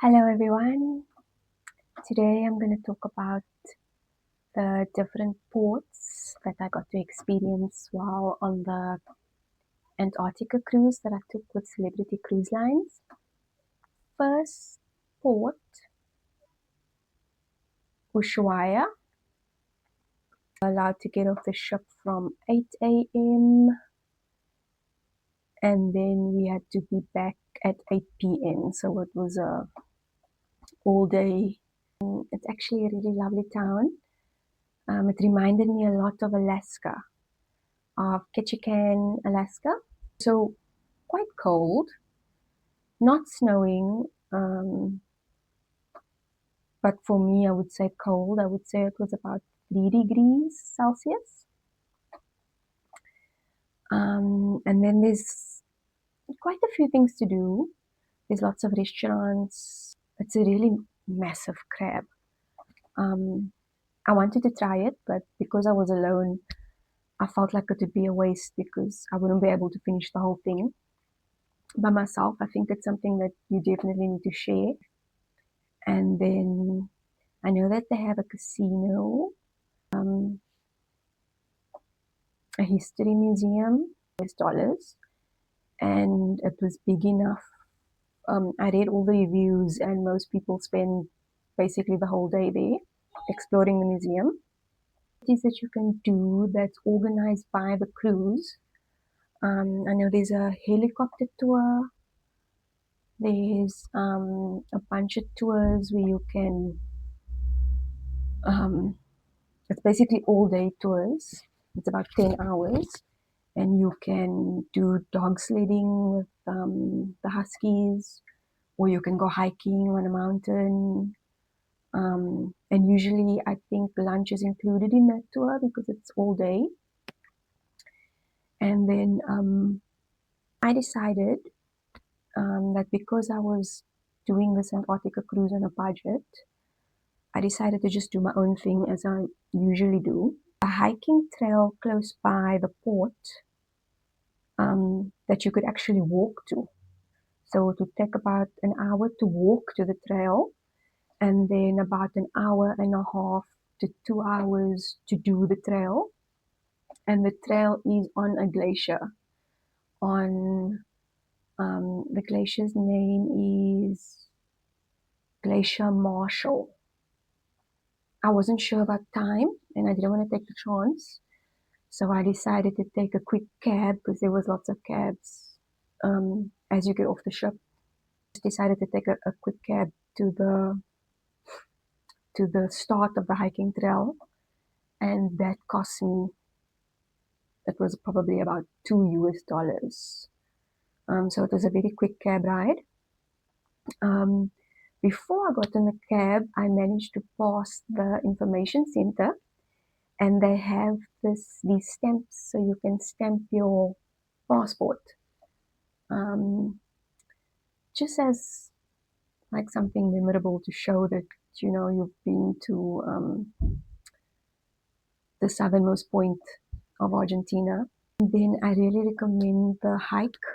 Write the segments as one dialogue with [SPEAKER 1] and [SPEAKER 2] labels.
[SPEAKER 1] Hello everyone. Today I'm going to talk about the different ports that I got to experience while on the Antarctica cruise that I took with Celebrity Cruise Lines. First port, Ushuaia. Allowed to get off the ship from 8 a.m. and then we had to be back at 8 p.m. So it was a all day. It's actually a really lovely town. It reminded me a lot of Alaska, of Ketchikan, Alaska. So quite cold, not snowing, but for me, I would say cold. I would say it was about 3 degrees Celsius. And then there's quite a few things to do. There's lots of restaurants. It's a really massive crab. I wanted to try it, but because I was alone, I felt like it would be a waste because I wouldn't be able to finish the whole thing by myself. I think it's something that you definitely need to share. And then I know that they have a casino, a history museum, $, and it was big enough. I read all the reviews, and most people spend basically the whole day there exploring the museum. It is that you can do that's organized by the cruise. I know there's a helicopter tour. There's a bunch of tours where you can. It's basically all day tours. It's about 10 hours, and you can do dog sledding with the huskies, or you can go hiking on a mountain. And usually, I think lunch is included in that tour because it's all day. And then I decided that because I was doing this Antarctica cruise on a budget, I decided to just do my own thing as I usually do. A hiking trail close by the port that you could actually walk to. So it would take about an hour to walk to the trail, and then about an hour and a half to 2 hours to do the trail. And the trail is on a glacier. On the glacier's name is Glacier Martial. I wasn't sure about time, and I didn't want to take the chance. So I decided to take a quick cab because there was lots of cabs as you get off the ship. Decided to take a quick cab to the start of the hiking trail, and that cost me. It was probably about $2. So it was a very quick cab ride. Before I got in the cab, I managed to pass the information center, and they have these stamps, so you can stamp your passport, just as like something memorable to show that you've been to the southernmost point of Argentina. And then I really recommend the hike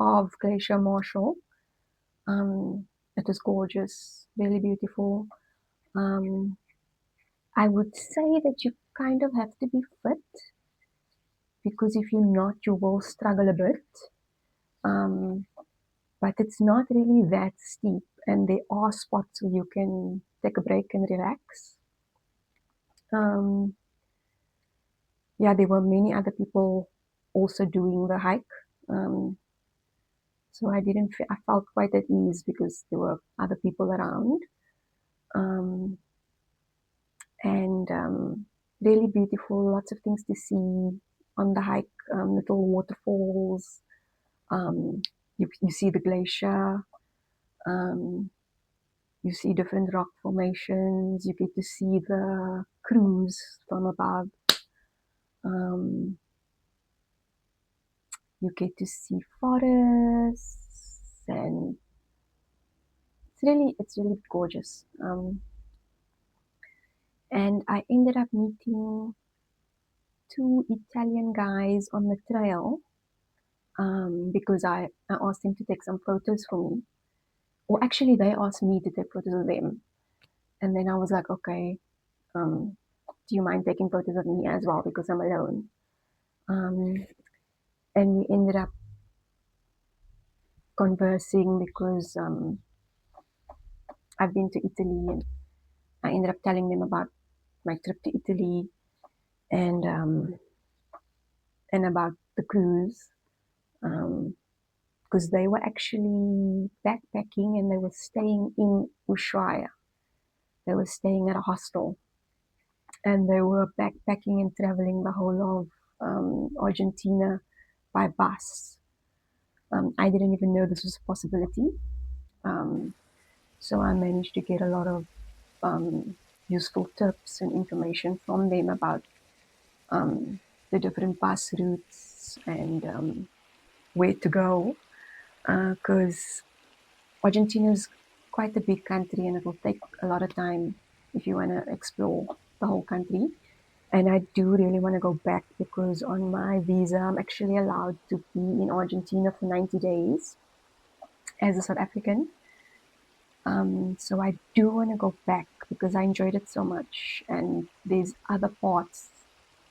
[SPEAKER 1] of Glacier Martial. It was gorgeous, really beautiful. I would say that you kind of have to be fit because if you're not, you will struggle a bit. But it's not really that steep, and there are spots where you can take a break and relax. Yeah, there were many other people also doing the hike. So I felt quite at ease because there were other people around. And really beautiful, lots of things to see on the hike, little waterfalls. You see the glacier. You see different rock formations. You get to see the cruise from above. You get to see forests, and it's really gorgeous. And I ended up meeting two Italian guys on the trail because I asked him to take some photos for me. or actually they asked me to take photos of them. And then I was like, okay, do you mind taking photos of me as well because I'm alone? And we ended up conversing because I've been to Italy, and I ended up telling them about my trip to Italy and about the cruise because they were actually backpacking and they were staying in Ushuaia. They were staying at a hostel and they were backpacking and traveling the whole of Argentina by bus. I didn't even know this was a possibility. Um, so I managed to get a lot of useful tips and information from them about um, the different bus routes and where to go. Because Argentina is quite a big country and it will take a lot of time if you want to explore the whole country. And I do really want to go back because on my visa, I'm actually allowed to be in Argentina for 90 days as a South African. So I do want to go back because I enjoyed it so much. And there's other parts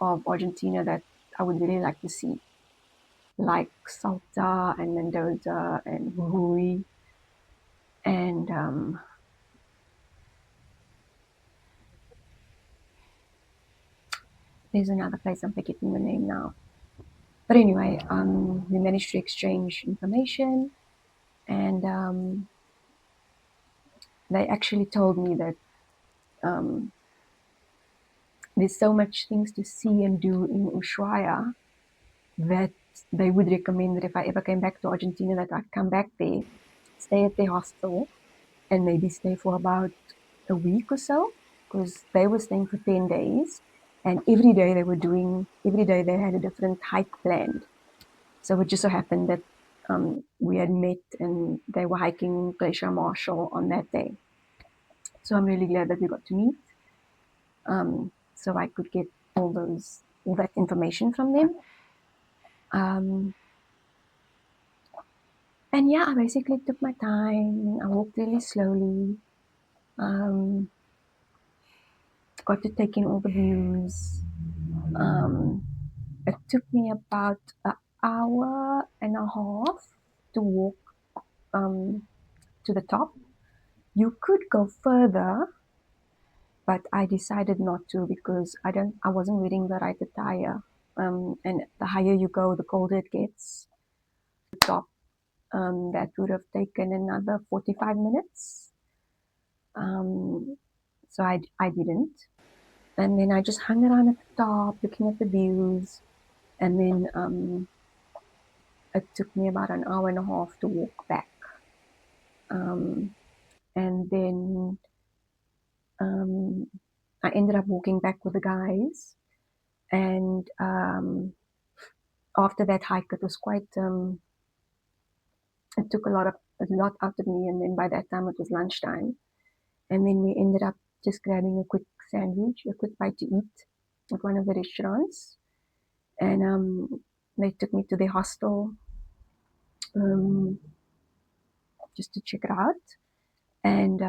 [SPEAKER 1] of Argentina that I would really like to see, like Salta and Mendoza and Jujuy. And there's another place I'm forgetting the name now. But anyway, we managed to exchange information, and they actually told me that um, there's so much things to see and do in Ushuaia that they would recommend that if I ever came back to Argentina, that I come back there, stay at their hostel, and maybe stay for about a week or so, because they were staying for 10 days, and every day they had a different hike planned. So it just so happened that we had met and they were hiking Glacier Martial on that day. So I'm really glad that we got to meet. So I could get all that information from them. Um, and yeah, I basically took my time. I walked really slowly. Um, got to take in all the views. Um, it took me about an hour and a half to walk um, to the top. You could go further, but I decided not to because I wasn't wearing the right attire. And the higher you go, the colder it gets. The top, that would have taken another 45 minutes. Um, so I didn't. And then I just hung around at the top looking at the views. And then it took me about an hour and a half to walk back. Um, and then um, I ended up walking back with the guys. And after that hike, it was quite, it took a lot out of me. And then by that time, it was lunchtime. And then we ended up just grabbing a quick sandwich, a quick bite to eat at one of the restaurants. And they took me to the hostel um, just to check it out. And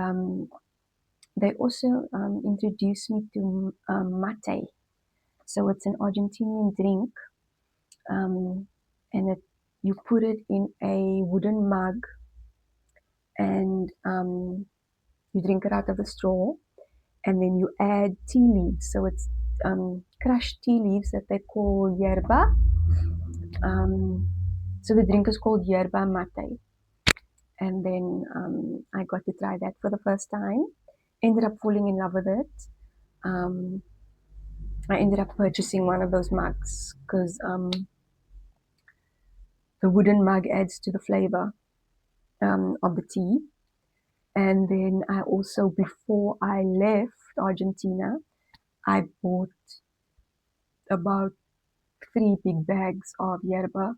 [SPEAKER 1] they also introduced me to mate. So it's an Argentinian drink, and you put it in a wooden mug, and you drink it out of the straw, and then you add tea leaves. So it's crushed tea leaves that they call yerba. Um, so the drink is called yerba mate. And then I got to try that for the first time. Ended up falling in love with it. Um, I ended up purchasing one of those mugs because the wooden mug adds to the flavor of the tea. And then I also, before I left Argentina, I bought about 3 big bags of yerba,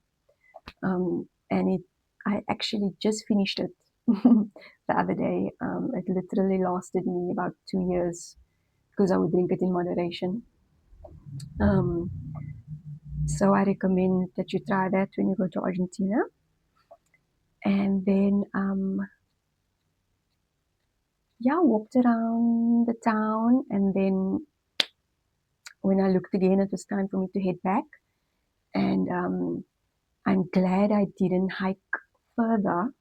[SPEAKER 1] and I actually just finished it the other day. It literally lasted me about 2 years because I would drink it in moderation. Um, so I recommend that you try that when you go to Argentina. And then yeah, walked around the town, and then when I looked again, it was time for me to head back. And I'm glad I didn't hike further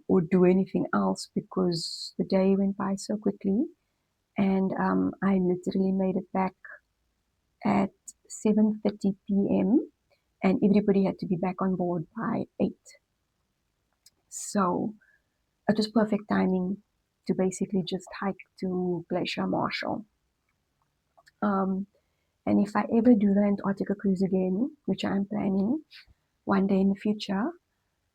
[SPEAKER 1] or do anything else because the day went by so quickly. And I literally made it back at 7:30 p.m. and everybody had to be back on board by 8. So it was perfect timing to basically just hike to Glacier Martial. Um, and if I ever do the Antarctica cruise again, which I'm planning one day in the future,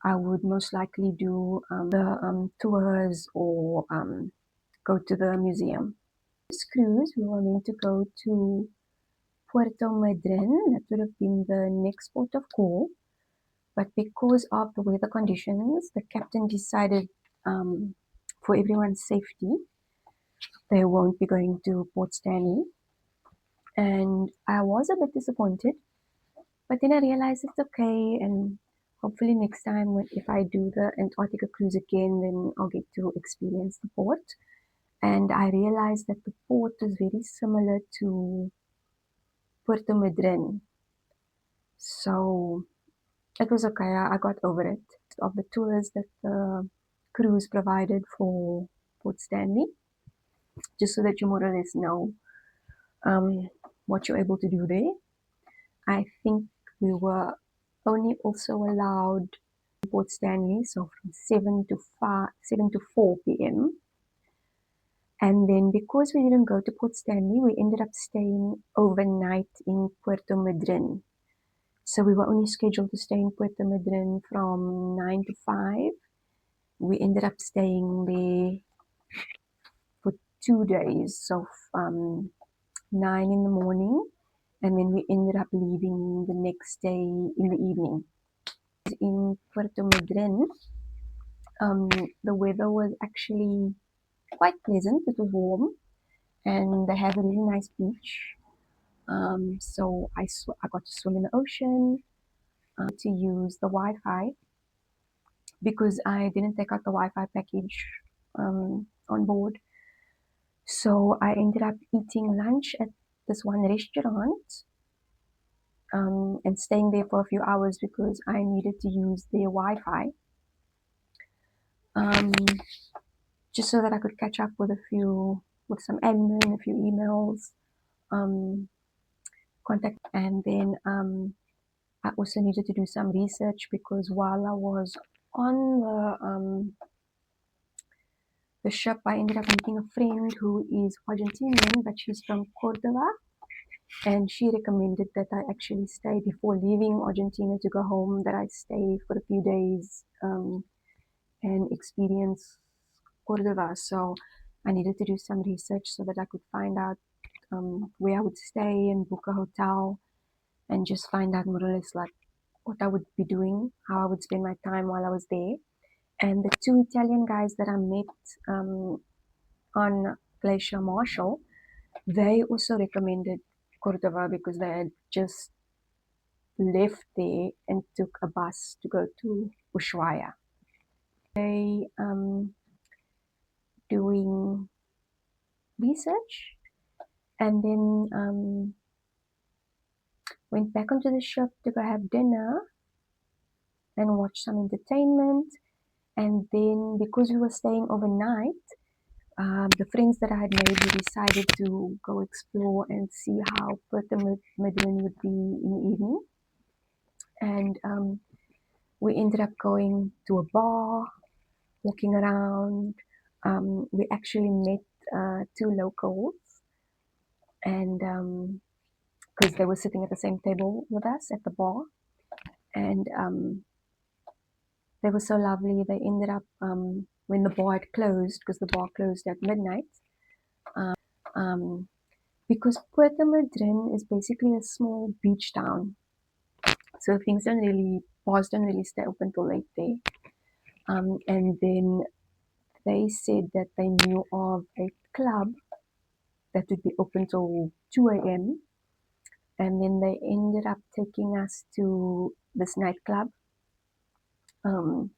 [SPEAKER 1] I would most likely do the tours or go to the museum. This cruise, we were meant to go to Puerto Madryn. That would have been the next port of call. But because of the weather conditions, the captain decided for everyone's safety, they won't be going to Port Stanley. And I was a bit disappointed, but then I realized it's okay. And hopefully next time, if I do the Antarctica cruise again, then I'll get to experience the port. And I realized that the port is very similar to Puerto Madryn. So it was okay. I got over it. Of the tours that the cruise provided for Port Stanley, just so that you more or less know what you're able to do there. I think we were only also allowed Port Stanley, so from 7 to 4 p.m. And then because we didn't go to Port Stanley, we ended up staying overnight in Puerto Madryn. So we were only scheduled to stay in Puerto Madryn from 9 to 5. We ended up staying there for 2 days, so 9 in the morning, and then we ended up leaving the next day in the evening. In Puerto Madryn, the weather was actually quite pleasant. It was warm, and they have a really nice beach. So I got to swim in the ocean, to use the Wi-Fi because I didn't take out the Wi-Fi package on board. So I ended up eating lunch at this one restaurant and staying there for a few hours because I needed to use their Wi-Fi, um, just so that I could catch up with with some admin, a few emails, um, contact, and then I also needed to do some research because while I was on the ship, I ended up meeting a friend who is Argentinian, but she's from Cordova, and she recommended that I actually stay before leaving Argentina to go home, that I stay for a few days and experience Cordova. So I needed to do some research so that I could find out where I would stay and book a hotel and just find out more or less like what I would be doing, how I would spend my time while I was there. And the two Italian guys that I met on Glacier Martial, they also recommended Cordova because they had just left there and took a bus to go to Ushuaia. They doing research and then went back onto the ship to go have dinner and watch some entertainment. And then because we were staying overnight, the friends that I had made, we decided to go explore and see how Puerto Madryn would be in the evening. And we ended up going to a bar, walking around. We actually met two locals, and because they were sitting at the same table with us at the bar, and they were so lovely. They ended up when the bar had closed, because the bar closed at midnight. Um, because Puerto Madryn is basically a small beach town, so bars don't really stay open till late there. And then they said that they knew of a club that would be open till 2 a.m. And then they ended up taking us to this nightclub. Um,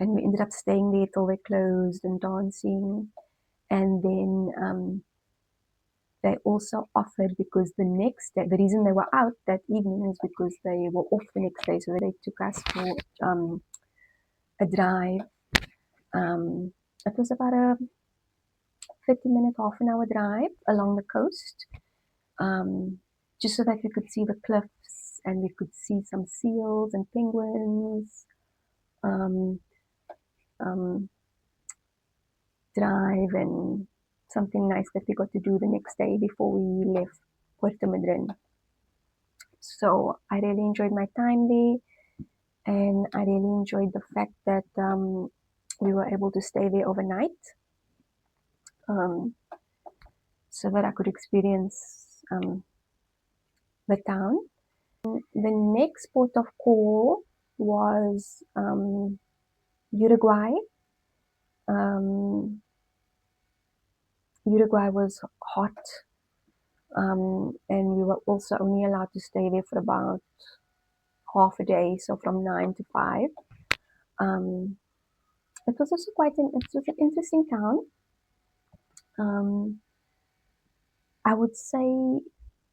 [SPEAKER 1] and we ended up staying there till they closed and dancing. And then they also offered, because the next day, the reason they were out that evening is because they were off the next day, so they took us for a drive. It was about a 30-minute, half an hour drive along the coast, just so that we could see the cliffs and we could see some seals and penguins. Um, um, Drive and something nice that we got to do the next day before we left Puerto Madryn. So I really enjoyed my time there, and I really enjoyed the fact that we were able to stay there overnight, so that I could experience the town. The next port of call was Uruguay. Uruguay was hot, and we were also only allowed to stay there for about half a day, so from 9 to 5. It was also it was an interesting town. Um, I would say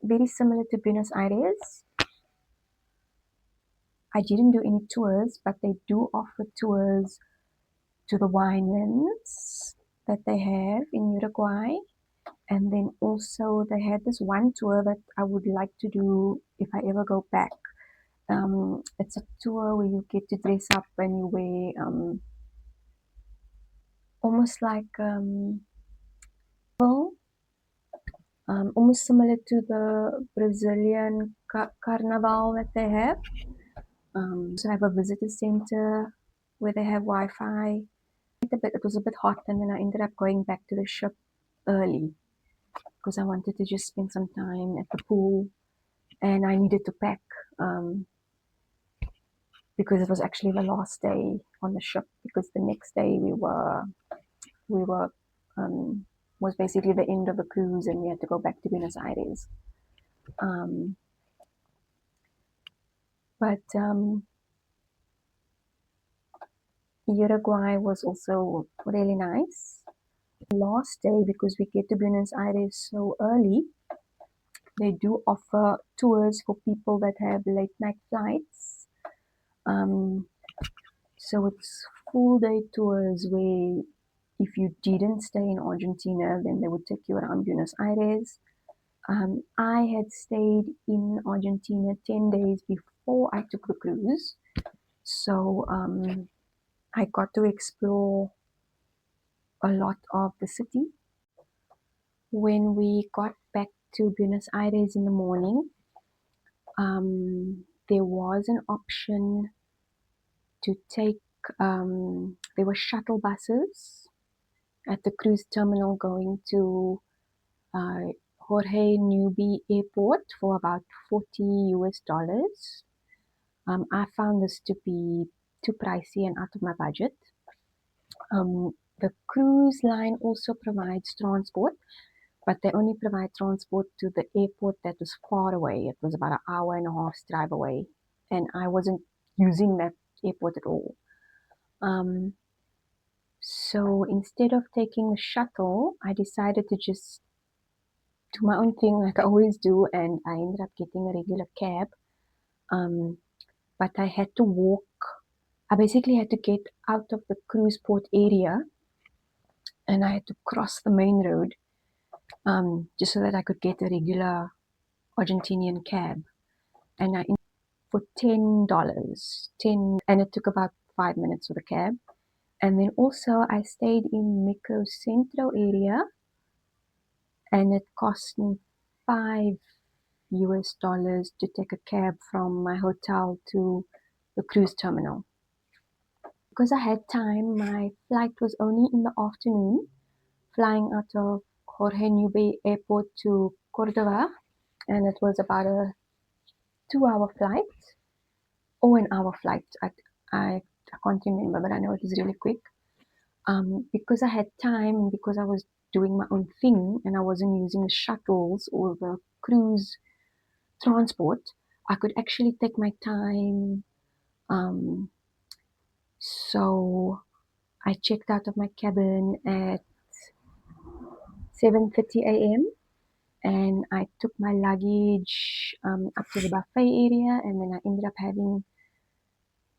[SPEAKER 1] very similar to Buenos Aires. I didn't do any tours, but they do offer tours to the winelands that they have in Uruguay. And then also they had this one tour that I would like to do if I ever go back. It's a tour where you get to dress up and you wear almost like well, almost similar to the Brazilian carnival that they have. So I have a visitor center where they have Wi-Fi. It was a bit hot, and then I ended up going back to the ship early because I wanted to just spend some time at the pool, and I needed to pack because it was actually the last day on the ship, because the next day we were was basically the end of the cruise, and we had to go back to Buenos Aires. But Uruguay was also really nice. Last day, because we get to Buenos Aires so early, they do offer tours for people that have late night flights. So it's full day tours where if you didn't stay in Argentina, then they would take you around Buenos Aires. I had stayed in Argentina 10 days before I took the cruise. So I got to explore a lot of the city. When we got back to Buenos Aires in the morning, there was an option to take, there were shuttle buses at the cruise terminal going to Jorge Newby Airport for about $40. I found this to be too pricey and out of my budget. The cruise line also provides transport, but they only provide transport to the airport that was far away. It was about an hour and a half's drive away, and I wasn't using that airport at all. So instead of taking the shuttle, I decided to just do my own thing like I always do, and I ended up getting a regular cab. But I had to walk. I basically had to get out of the cruise port area, and I had to cross the main road, just so that I could get a regular Argentinian cab. And I for $10, and it took about 5 minutes for the cab. And then also I stayed in Microcentro area, and it cost me $5 to take a cab from my hotel to the cruise terminal. Because I had time, my flight was only in the afternoon, flying out of Jorge Newby Airport to Cordova, and it was about a 2 hour flight or an hour flight. I can't remember, but I know it was really quick. Because I had time and because I was doing my own thing and I wasn't using the shuttles or the cruise transport, I could actually take my time. So I checked out of my cabin at 7:30 a.m. and I took my luggage up to the buffet area, and then I ended up having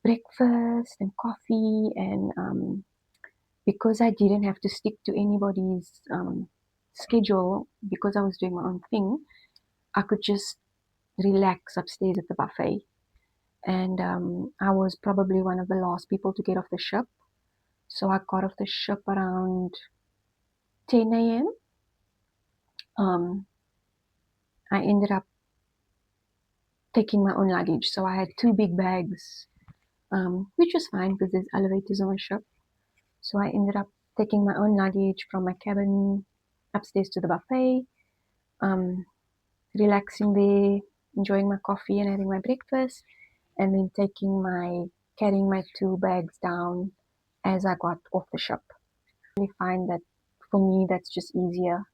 [SPEAKER 1] breakfast and coffee. And because I didn't have to stick to anybody's schedule, because I was doing my own thing, I could just relax upstairs at the buffet. And I was probably one of the last people to get off the ship. So I got off the ship around 10 a.m. Um, I ended up taking my own luggage. So I had two big bags, which was fine because there's elevators on the ship. So I ended up taking my own luggage from my cabin upstairs to the buffet, um, relaxing there, enjoying my coffee and having my breakfast, and then carrying my two bags down as I got off the ship. I find that for me that's just easier,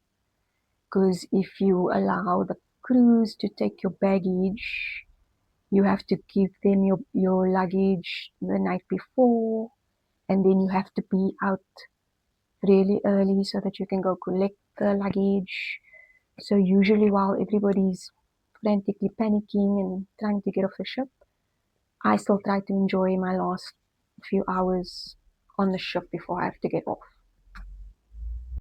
[SPEAKER 1] because if you allow the crews to take your baggage, you have to give them your luggage the night before, and then you have to be out really early so that you can go collect the luggage. So usually while everybody's frantically panicking and trying to get off the ship, I still try to enjoy my last few hours on the ship before I have to get off.